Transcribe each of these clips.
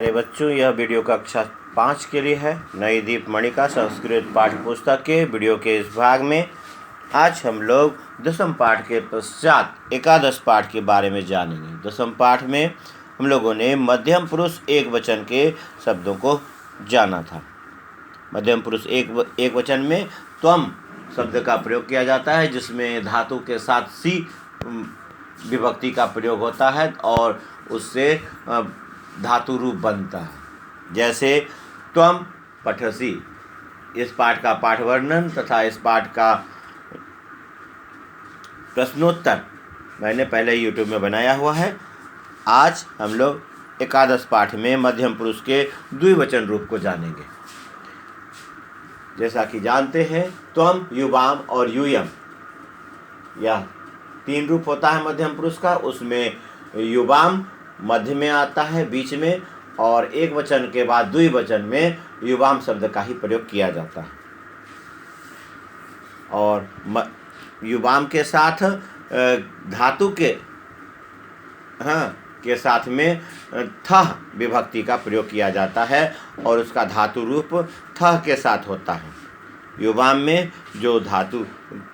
मेरे बच्चों, यह वीडियो कक्षा 5 के लिए है। नई दीप मणिका संस्कृत पाठ्य पुस्तक के वीडियो के इस भाग में आज हम लोग दसम पाठ के पश्चात एकादश पाठ के बारे में जानेंगे। दसम पाठ में हम लोगों ने मध्यम पुरुष एक वचन के शब्दों को जाना था। मध्यम पुरुष एक वचन में त्वम शब्द का प्रयोग किया जाता है, जिसमें धातु के साथ सी विभक्ति का प्रयोग होता है और उससे धातु रूप बनता है। जैसे त्वम पठसि। इस पाठ का पाठ वर्णन तथा इस पाठ का प्रश्नोत्तर मैंने पहले YouTube में बनाया हुआ है। आज हम लोग एकादश पाठ में मध्यम पुरुष के द्विवचन रूप को जानेंगे। जैसा कि जानते हैं, त्वम, युवाम और यूयम, यह 3 रूप होता है मध्यम पुरुष का। उसमें युवाम मध्य में आता है, बीच में, और एक वचन के बाद द्विवचन में युवाम शब्द का ही प्रयोग किया जाता है। और युवाम के साथ धातु के साथ में थह विभक्ति का प्रयोग किया जाता है और उसका धातु रूप थह के साथ होता है। युवाम में जो धातु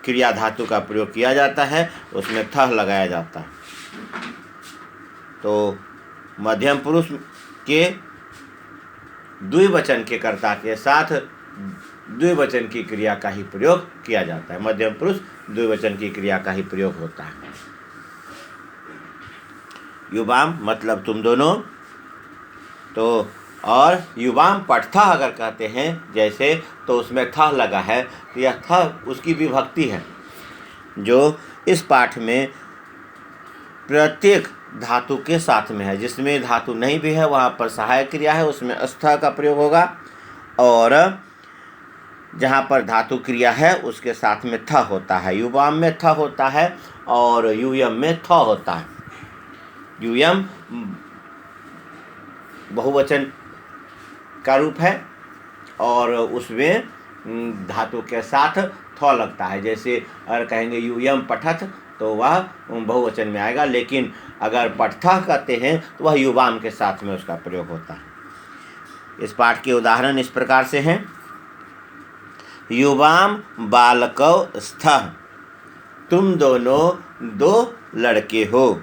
क्रिया धातु का प्रयोग किया जाता है उसमें थह लगाया जाता है। तो मध्यम पुरुष के द्विवचन के कर्ता के साथ द्विवचन की क्रिया का ही प्रयोग किया जाता है। मध्यम पुरुष द्विवचन की क्रिया का ही प्रयोग होता है। युवाम मतलब तुम दोनों। तो और युवाम पठथा अगर कहते हैं जैसे, तो उसमें थह लगा है, तो यह थह उसकी विभक्ति है जो इस पाठ में प्रत्येक धातु के साथ में है। जिसमें धातु नहीं भी है वहाँ पर सहायक क्रिया है, उसमें स्थ का प्रयोग होगा, और जहाँ पर धातु क्रिया है उसके साथ में थ होता है। युवाम में थ होता है और यूयम में थ होता है। यूयम बहुवचन का रूप है और उसमें धातु के साथ थ लगता है। जैसे अगर कहेंगे यूयम पठथ तो वह बहुवचन में आएगा, लेकिन अगर पठथा कहते हैं तो वह युवाम के साथ में उसका प्रयोग होता है। इस पाठ के उदाहरण इस प्रकार से हैं। युवाम बालकौ स्थः, तुम दोनों 2 लड़के हो।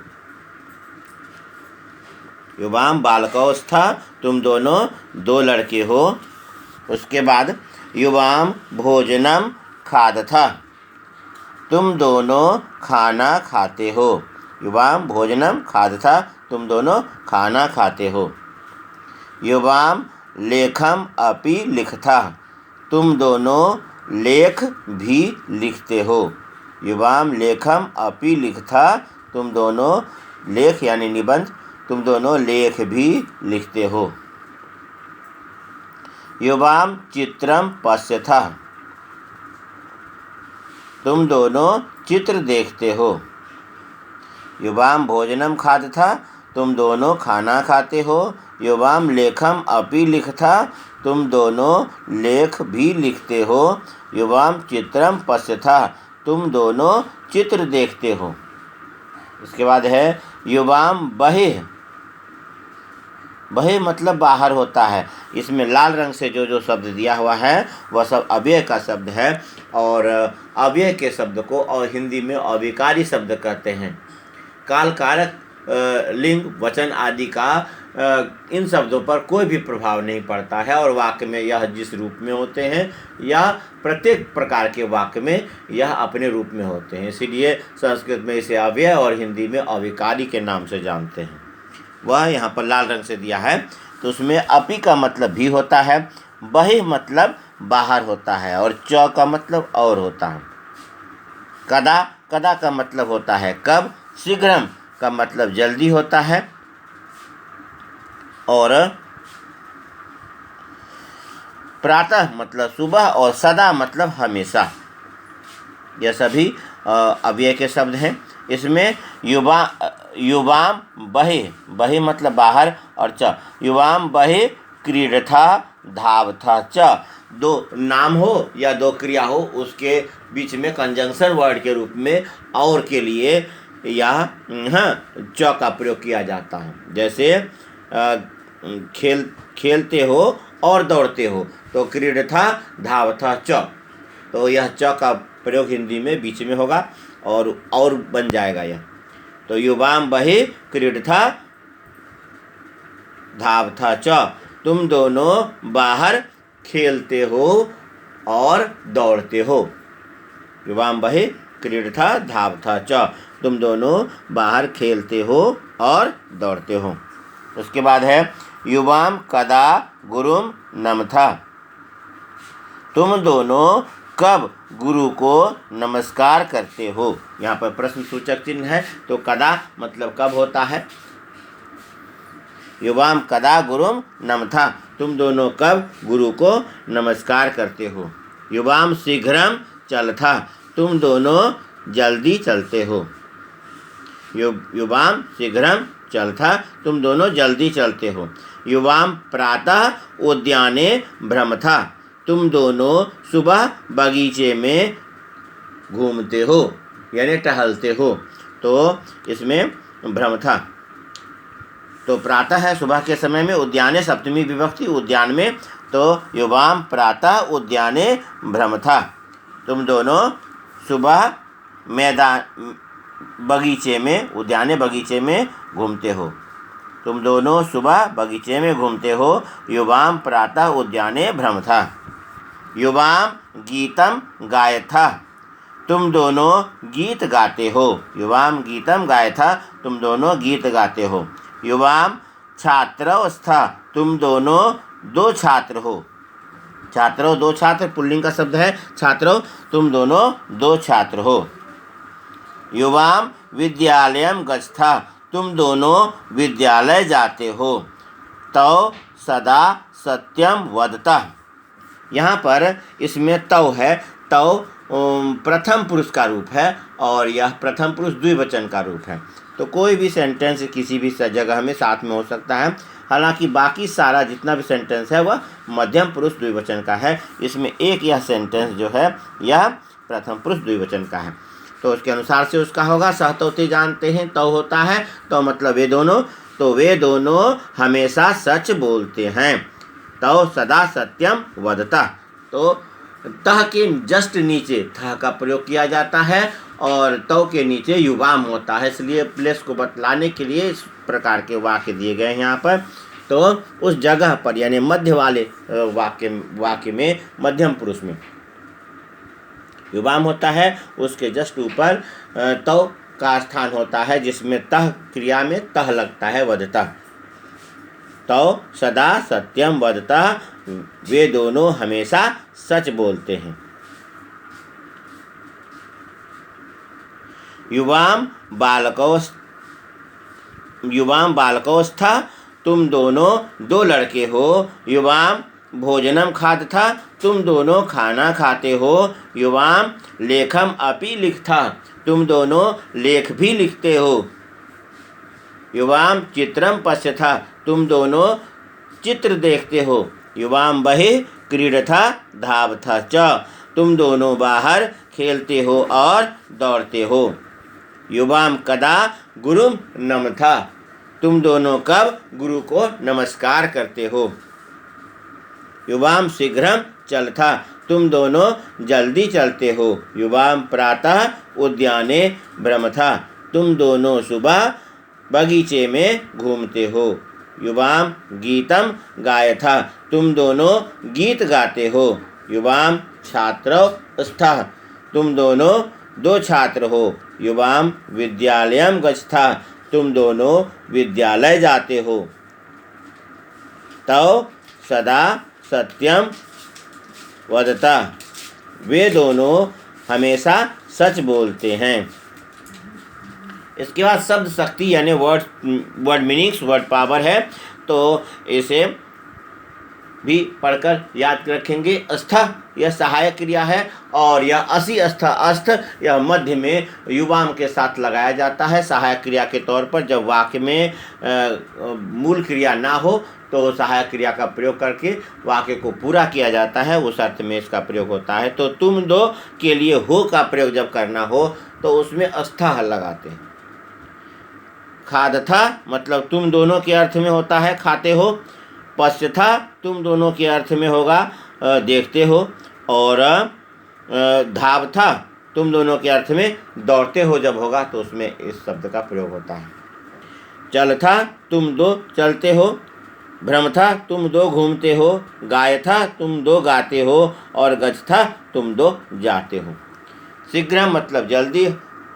युवाम बालकौ स्थः, तुम दोनों 2 लड़के हो। उसके बाद युवाम भोजनम खादथः, तुम दोनों खाना खाते हो। युवाम भोजनम खादथः, तुम दोनों खाना खाते हो। युवाम लेखम अपि लिखथः, तुम दोनों लेख भी लिखते हो। युवाम लेखम अपि लिखथः, तुम दोनों लेख यानी निबंध, तुम दोनों लेख भी लिखते हो। युवाम चित्रम पश्यथः, तुम दोनों चित्र देखते हो। युवाम भोजनम खादथः, तुम दोनों खाना खाते हो। युवाम लेखम अपि लिखथः, तुम दोनों लेख भी लिखते हो। युवाम चित्रम पश्यथः, तुम दोनों चित्र देखते हो। इसके बाद है युवाम बहिः। बहिः मतलब बाहर होता है। इसमें लाल रंग से जो शब्द दिया हुआ है वह सब अव्यय का शब्द है, और अव्यय के शब्द को और हिंदी में अविकारी शब्द कहते हैं। काल, कारक, लिंग, वचन आदि का इन शब्दों पर कोई भी प्रभाव नहीं पड़ता है, और वाक्य में यह जिस रूप में होते हैं या प्रत्येक प्रकार के वाक्य में यह अपने रूप में होते हैं। इसीलिए संस्कृत में इसे अव्यय और हिंदी में अविकारी के नाम से जानते हैं। वह यहाँ पर लाल रंग से दिया है। तो उसमें अपि का मतलब भी होता है, बहिः मतलब बाहर होता है, और च का मतलब और होता है। कदा, कदा का मतलब होता है कब। शीघ्रम का मतलब जल्दी होता है, और प्रातः मतलब सुबह, और सदा मतलब हमेशा। यह सभी अव्यय के शब्द हैं। इसमें युवाम बहिः, बहिः मतलब बाहर, और च युवाम बहिः क्रीडथा धावथा च। 2 नाम हो या 2 क्रिया हो, उसके बीच में कंजंक्शन वर्ड के रूप में और के लिए यह च का प्रयोग किया जाता है। जैसे खेलते हो और दौड़ते हो। तो क्रीडथा धावथा च, तो यह च का प्रयोग हिंदी में बीच में होगा और बन जाएगा यह। तो युवाम बहि क्रीडथा धावथा च, तुम दोनों बाहर खेलते हो और दौड़ते हो। युवाम बहि क्रीडथा धावथा च, तुम दोनों बाहर खेलते हो और दौड़ते हो। उसके बाद है युवाम कदा गुरुम नमथा, तुम दोनों कब गुरु को नमस्कार करते हो। यहाँ पर प्रश्न सूचक चिन्ह है, तो कदा मतलब कब होता है। युवाम कदा गुरुम नमथा, तुम दोनों कब गुरु को नमस्कार करते हो। युवाम शीघ्रम चलथा, तुम दोनों जल्दी चलते हो। युवाम शीघ्रम चलथा, तुम दोनों जल्दी चलते हो। युवाम प्रातः उद्याने भ्रमथा, तुम दोनों सुबह बगीचे में घूमते हो यानी टहलते हो। तो इसमें भ्रमथा, तो प्रातः है सुबह के समय में, उद्याने सप्तमी विभक्ति उद्यान में, तो युवाम प्रातः उद्याने भ्रमथा, तुम दोनों सुबह मैदान बगीचे में, उद्याने बगीचे में घूमते हो। तुम दोनों सुबह बगीचे में घूमते हो। युवाम प्रातः उद्याने भ्रमथा। युवाम गीतम गायथा, तुम दोनों गीत गाते हो। युवाम गीतम गायथा, तुम दोनों गीत गाते हो। युवाम छात्रौ स्था, तुम दोनों दो छात्र हो। छात्रों दो छात्र पुल्लिंग का शब्द है छात्रों, तुम दोनों दो छात्र हो। युवाम विद्यालयम गच्छथा, तुम दोनों विद्यालय जाते हो। तौ सदा सत्यम वदता, यहाँ पर इसमें तौ है, तौ प्रथम पुरुष का रूप है और यह प्रथम पुरुष द्विवचन का रूप है। तो कोई भी सेंटेंस किसी भी जगह में साथ में हो सकता है। हालांकि बाकी सारा जितना भी सेंटेंस है वह मध्यम पुरुष द्विवचन का है। इसमें एक यह सेंटेंस जो है यह प्रथम पुरुष द्विवचन का है। तो उसके अनुसार से उसका होगा सहतौते जानते हैं, तौ होता है तो मतलब वे दोनों, तो वे दोनों हमेशा सच बोलते हैं। तौ सदा सत्यम वदता, तो तह के जस्ट नीचे था का प्रयोग किया जाता है और तौ के नीचे युवाम होता है, इसलिए प्लेस को बतलाने के लिए इस प्रकार के वाक्य दिए गए हैं यहाँ पर। तो उस जगह पर यानी मध्य वाले वाक्य में मध्यम पुरुष में युवाम होता है, उसके जस्ट ऊपर तौ का स्थान होता है जिसमें तह क्रिया में तह लगता है वदता। तौ सदा सत्यम वदता, वे दोनों हमेशा सच बोलते हैं। युवाम बालकौस्था, तुम दोनों दो लड़के हो। युवाम भोजनम खादथा, तुम दोनों खाना खाते हो। युवाम लेखम अपि लिखथा, तुम दोनों लेख भी लिखते हो। युवाम चित्रम पश्यथा, तुम दोनों चित्र देखते हो। युवाम बहि क्रीडथा धावथा च, तुम दोनों बाहर खेलते हो और दौड़ते हो। युवाम कदा गुरुम नमथा, तुम दोनों कब गुरु को नमस्कार करते हो। युवाम शीघ्रम चलथा, तुम दोनों जल्दी चलते हो। युवाम प्रातः उद्याने भ्रमथा, तुम दोनों सुबह बगीचे में घूमते हो। युवाम गीतम गायथा, तुम दोनों गीत गाते हो। युवाम छात्रौ स्था, तुम दोनों दो छात्र हो। युवाम विद्यालयम गच्छथा, तुम दोनों विद्यालय जाते हो। तौ सदा सत्यम वदता, वे दोनों हमेशा सच बोलते हैं। इसके बाद शब्द शक्ति यानी वर्ड मीनिंग्स, वर्ड पावर है, तो इसे भी पढ़कर याद रखेंगे। अस्थ यह सहायक क्रिया है और यह असि अस्थ अस्थ यह मध्य में युवाम के साथ लगाया जाता है सहायक क्रिया के तौर पर। जब वाक्य में मूल क्रिया ना हो तो सहायक क्रिया का प्रयोग करके वाक्य को पूरा किया जाता है, उस अर्थ में इसका प्रयोग होता है। तो तुम दो के लिए हो का प्रयोग जब करना हो तो उसमें अस्थ लगाते हैं। खादथा मतलब तुम दोनों के अर्थ में होता है खाते हो। पश्यथा तुम दोनों के अर्थ में होगा देखते हो। और धावथा तुम दोनों के अर्थ में दौड़ते हो जब होगा तो उसमें इस शब्द का प्रयोग होता है। चलथा तुम दो चलते हो। भ्रमथा तुम दो घूमते हो। गायथा तुम दो गाते हो। और गजथा तुम दो जाते हो। शीघ्र मतलब जल्दी,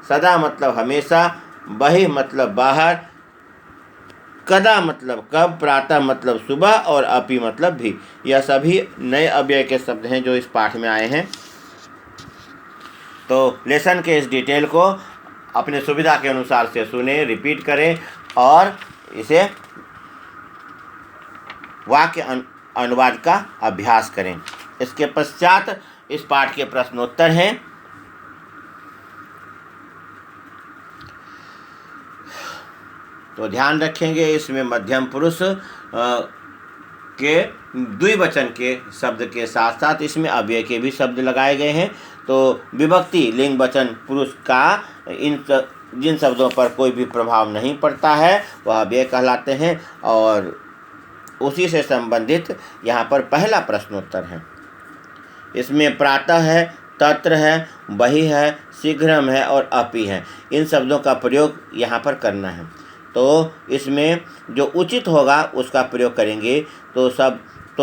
सदा मतलब हमेशा, बहि मतलब बाहर, कदा मतलब कब, प्रातः मतलब सुबह और अपि मतलब भी। यह सभी नए अव्यय के शब्द हैं जो इस पाठ में आए हैं। तो लेसन के इस डिटेल को अपने सुविधा के अनुसार से सुने, रिपीट करें और इसे वाक्य अनुवाद का अभ्यास करें। इसके पश्चात इस पाठ के प्रश्नोत्तर हैं। तो ध्यान रखेंगे इसमें मध्यम पुरुष के द्विवचन के शब्द के साथ साथ इसमें अव्यय के भी शब्द लगाए गए हैं। तो विभक्ति लिंग वचन पुरुष का जिन शब्दों पर कोई भी प्रभाव नहीं पड़ता है वह अव्यय कहलाते हैं। और उसी से संबंधित यहाँ पर पहला प्रश्नोत्तर है। इसमें प्रातः है, तत्र है, बहि है, शीघ्रम है और अपि है। इन शब्दों का प्रयोग यहाँ पर करना है। तो इसमें जो उचित होगा उसका प्रयोग करेंगे। तो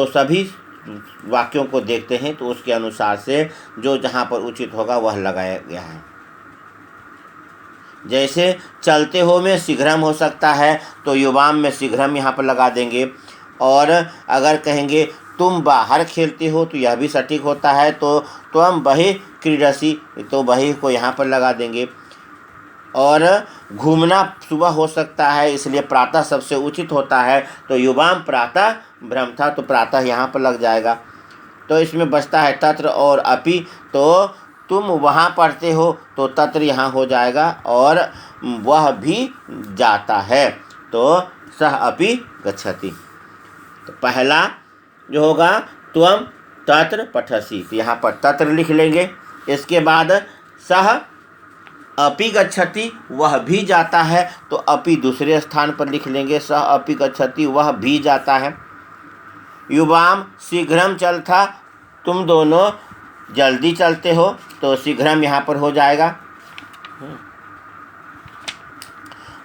सभी वाक्यों को देखते हैं तो उसके अनुसार से जो जहाँ पर उचित होगा वह लगाया गया है। जैसे चलते हो में शीघ्रम हो सकता है तो युवाम में शीघ्रम यहाँ पर लगा देंगे। और अगर कहेंगे तुम बाहर खेलते हो तो यह भी सटीक होता है। तो त्वम बहि क्रीडसी तो बहि को यहाँ पर लगा देंगे। और घूमना सुबह हो सकता है इसलिए प्रातः सबसे उचित होता है। तो युवाम प्रातः भ्रमथा तो प्रातः यहाँ पर लग जाएगा। तो इसमें बचता है तत्र और अपि। तो तुम वहाँ पढ़ते हो तो तत्र यहाँ हो जाएगा और वह भी जाता है तो सह अपि गच्छति। तो पहला जो होगा त्वम तत्र पठसि तो यहाँ पर तत्र लिख लेंगे। इसके बाद सह अपि गच्छति वह भी जाता है तो अपि दूसरे स्थान पर लिख लेंगे। सह अपि गच्छति वह भी जाता है। युवाम शीघ्रम चलथा तुम दोनों जल्दी चलते हो तो शीघ्रम यहाँ पर हो जाएगा।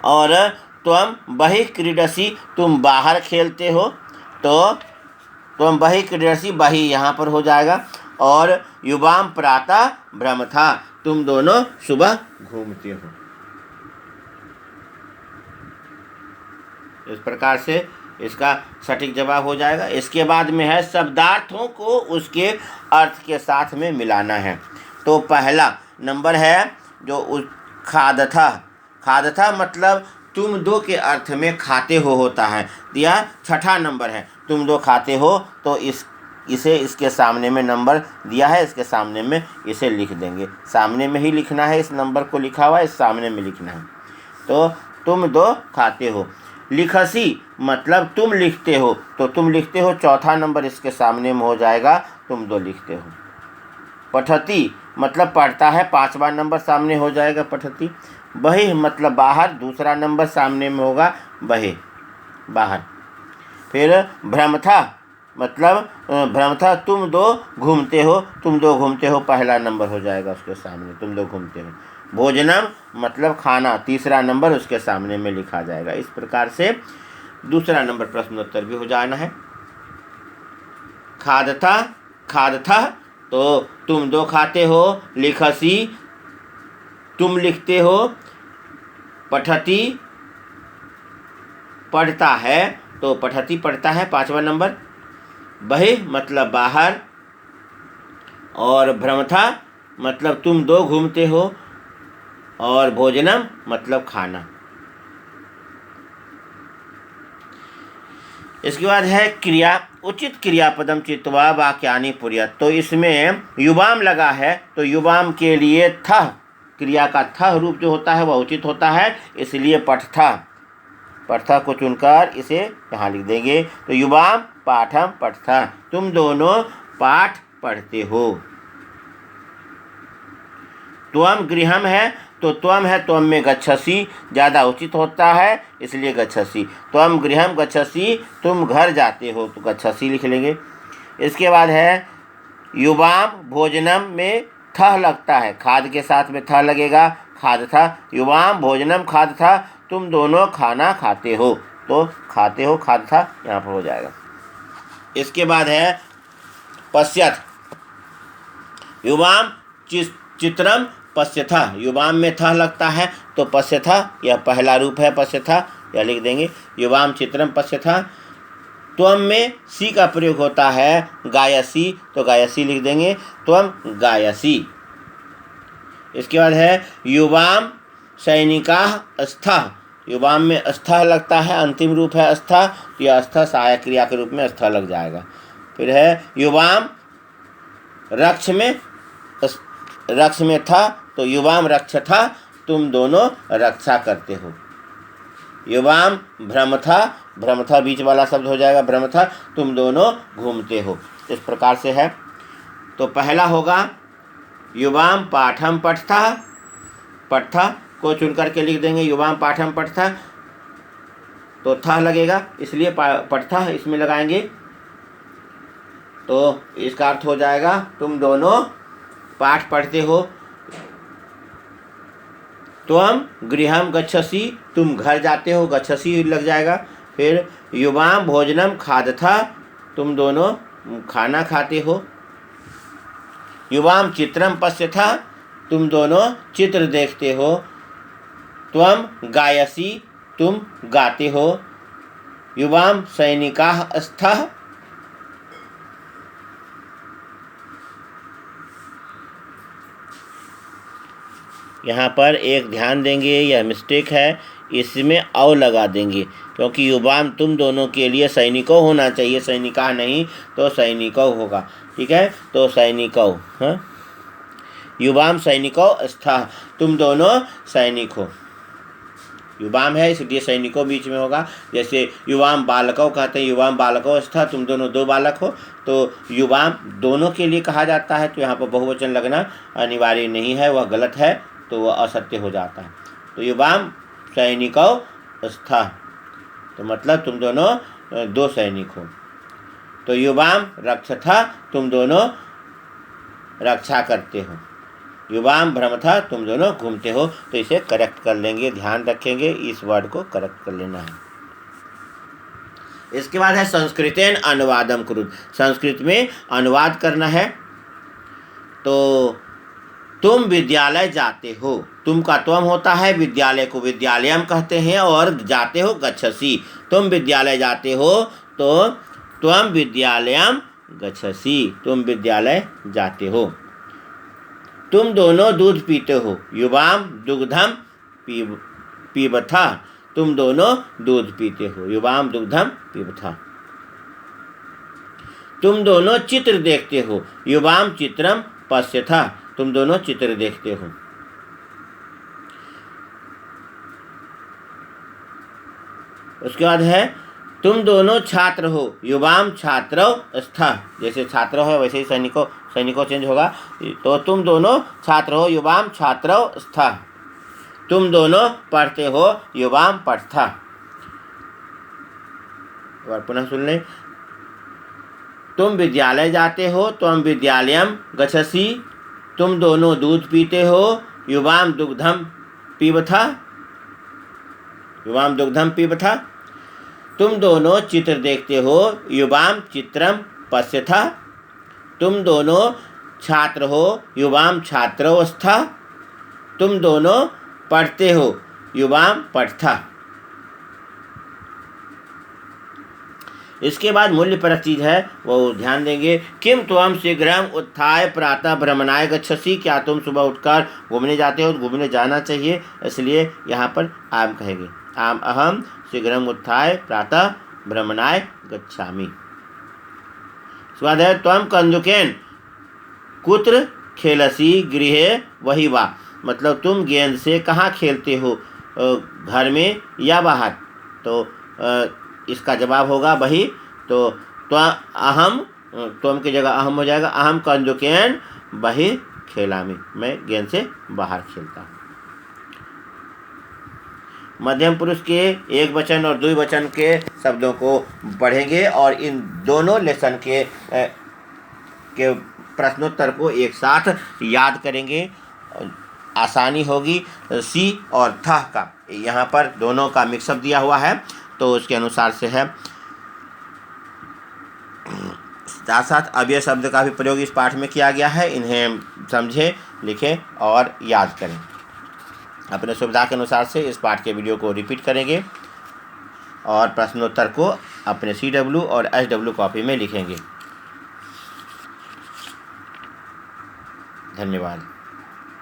और त्वम बहि क्रीडसि तुम बाहर खेलते हो तो त्वम बहि क्रीडसि बहि यहाँ पर हो जाएगा। और युवाम प्रातः भ्रमथा तुम दोनों सुबह घूमते हो। इस प्रकार से इसका सटीक जवाब हो जाएगा। इसके बाद में है शब्दार्थों को उसके अर्थ के साथ में मिलाना है। तो पहला नंबर है जो खादथा। खादथा मतलब तुम दो के अर्थ में खाते हो होता है। यह छठा नंबर है। तुम दो खाते हो तो इसे इसके सामने में नंबर दिया है, इसके सामने में इसे लिख देंगे। सामने में ही लिखना है, इस नंबर को लिखा हुआ है इस सामने में लिखना है। तो तुम दो खाते हो। लिखसी मतलब तुम लिखते हो तो तुम लिखते हो चौथा नंबर इसके सामने में हो जाएगा, तुम दो लिखते हो। पठती मतलब पढ़ता है, पांचवा नंबर सामने हो जाएगा पठती। बहि मतलब बाहर, दूसरा नंबर सामने में होगा बहि बाहर। फिर भ्रमथा मतलब भ्रमथा तुम दो घूमते हो, तुम दो घूमते हो पहला नंबर हो जाएगा उसके सामने, तुम दो घूमते हो। भोजनम मतलब खाना, तीसरा नंबर उसके सामने में लिखा जाएगा। इस प्रकार से दूसरा नंबर प्रश्नोत्तर भी हो जाना है। खादथा खादथा तो तुम दो खाते हो। लिखसी तुम लिखते हो। पठती पढ़ता है तो पठती पढ़ता है पांचवा नंबर। बहि मतलब बाहर। और भ्रमथा मतलब तुम दो घूमते हो। और भोजनम मतलब खाना। इसके बाद है क्रिया। उचित क्रियापदम चित्वा वाक्यानि पुर्यत। तो इसमें युवाम लगा है तो युवाम के लिए थह क्रिया का थह रूप जो होता है वह उचित होता है, इसलिए पठथा पठथा को चुनकर इसे यहाँ लिख देंगे। तो युवाम पाठम पठथा तुम दोनों पाठ पढ़ते हो। त्वम गृहम है तो त्वम है, त्वम में गच्छसि ज़्यादा उचित होता है, इसलिए गच्छसि। त्वम गृहम गच्छसि, तुम घर जाते हो, तो गच्छसि लिख लेंगे। इसके बाद है युवाम भोजनम में थह लगता है, खाद के साथ में थह लगेगा, खाद था। युवाम भोजनम खाद था, तुम दोनों खाना खाते हो, तो खाते हो खाद था यहाँ पर हो जाएगा। इसके बाद है पश्यथ, युवाम चित्रम पश्यथा, युवाम में था लगता है तो पश्यथा, यह पहला रूप है पश्यथा, यह लिख देंगे। युवाम चित्रम पश्यथा। त्वम में सी का प्रयोग होता है, गायसी, तो गायसी लिख देंगे, त्वम गायसी। इसके बाद है युवाम सैनिका स्थः, युवाम में स्थः लगता है, अंतिम रूप है स्थः, तो यह स्थः सहायक क्रिया के रूप में स्थः लग जाएगा। फिर है युवाम रक्ष में था, तो युवाम रक्ष था, तुम दोनों रक्षा करते हो। युवाम भ्रम था बीच वाला शब्द हो जाएगा, भ्रम था, तुम दोनों घूमते हो। इस प्रकार से है। तो पहला होगा युवाम पाठम पठथा को चुन करके लिख देंगे, युवाम पाठम पठथा, तो था लगेगा, इसलिए पठथा इसमें लगाएंगे, तो इसका अर्थ हो जाएगा तुम दोनों पाठ पढ़ते हो। त्वम गृहम गच्छसि, तुम घर जाते हो, गच्छसि लग जाएगा। फिर युवाम भोजनम खादथा, तुम दोनों खाना खाते हो। युवाम चित्रम पश्यथा, तुम दोनों चित्र देखते हो। त्वम गायसी, तुम गाते हो। युवाम सैनिकाः स्थः, यहाँ पर एक ध्यान देंगे, यह मिस्टेक है, इसमें औ लगा देंगे, क्योंकि युवाम तुम दोनों के लिए सैनिकों होना चाहिए, सैनिका नहीं तो सैनिकों होगा, ठीक है। तो सैनिकों, हाँ, युवाम सैनिकों स्थः, तुम दोनों सैनिक हो। युवाम है इसलिए सैनिकों बीच में होगा। जैसे युवाम बालकों कहते हैं, युवाम बालकों स्थः, तुम दोनों दो बालक हो, तो युवाम दोनों के लिए कहा जाता है, तो यहाँ पर बहुवचन लगना अनिवार्य नहीं है, वह गलत है, तो वह असत्य हो जाता है। तो युवाम सैनिकों स्थः, तो मतलब तुम दोनों दो सैनिक हो। तो युवाम रक्षथा, तुम दोनों रक्षा करते हो। युवाम भ्रमथा, तुम दोनों घूमते हो, तो इसे करेक्ट कर लेंगे, ध्यान रखेंगे, इस वर्ड को करेक्ट कर लेना है। इसके बाद है संस्कृतेन अनुवादम कुरुत, संस्कृत में अनुवाद करना है। तो तुम विद्यालय जाते हो, तुम का त्वम होता है, विद्यालय को विद्यालयम कहते हैं, और जाते हो गच्छसि, तुम विद्यालय जाते हो, तो त्वम विद्यालयम गच्छसि, तुम विद्यालय जाते हो। तुम दोनों दूध पीते हो, युवाम दुग्धम पीबथा, तुम दोनों दूध पीते हो, युवाम दुग्धम पीबथा। तुम दोनों चित्र देखते हो, युवाम चित्रम पश्यथा, तुम दोनों चित्र देखते हो। उसके बाद है तुम दोनों छात्र हो, युवाम छात्रौ स्थः, जैसे छात्र है वैसे ही सैनिकों चेंज होगा, तो तुम दोनों छात्र हो, युवाम छात्रौ स्थः। तुम दोनों पढ़ते हो, युवाम पठथा। और पुनः सुन लें, तुम विद्यालय जाते हो, त्वम विद्यालयम गच्छसि, तुम दोनों दूध पीते हो, युवाम दुग्धम पीबथा, युवाम दुग्धम पीबथा। तुम दोनों चित्र देखते हो, युवाम चित्रम पश्यथा। तुम दोनों छात्र हो, युवाम छात्रौ स्थः। तुम दोनों पढ़ते हो, युवाम पठथा। इसके बाद मूल्य परक चीज़ है, वो ध्यान देंगे। किम त्वम शीघ्रम उत्थाय प्रातः भ्रमणाय गच्छसि, क्या तुम सुबह उठकर घूमने जाते हो, घूमने जाना चाहिए, इसलिए यहाँ पर आम कहेंगे। आम अहम शीघ्रम उत्थाय प्रातः भ्रमणाय गच्छामि। स्वाद है त्वम कंदुकेन कुत्र खेलसी गृहे वही वा, मतलब तुम गेंद से कहाँ खेलते हो, घर में या बाहर। तो इसका जवाब होगा वही, तो अहम, त्वम की जगह अहम हो जाएगा, अहम कंदुकेन बहि खेलामि, मैं गेंद से बाहर खेलता हूँ। मध्यम पुरुष के एक वचन और द्विवचन के शब्दों को पढ़ेंगे और इन दोनों लेसन के प्रश्नोत्तर को एक साथ याद करेंगे। आसानी होगी। सी और थ का यहाँ पर दोनों का मिक्सअप दिया हुआ है, तो उसके अनुसार से है। साथ साथ अव्यय शब्द का भी प्रयोग इस पाठ में किया गया है। इन्हें समझें, लिखें और याद करें। अपने सुविधा के अनुसार से इस पाठ के वीडियो को रिपीट करेंगे और प्रश्नोत्तर को अपने CW और SW कॉपी में लिखेंगे। धन्यवाद।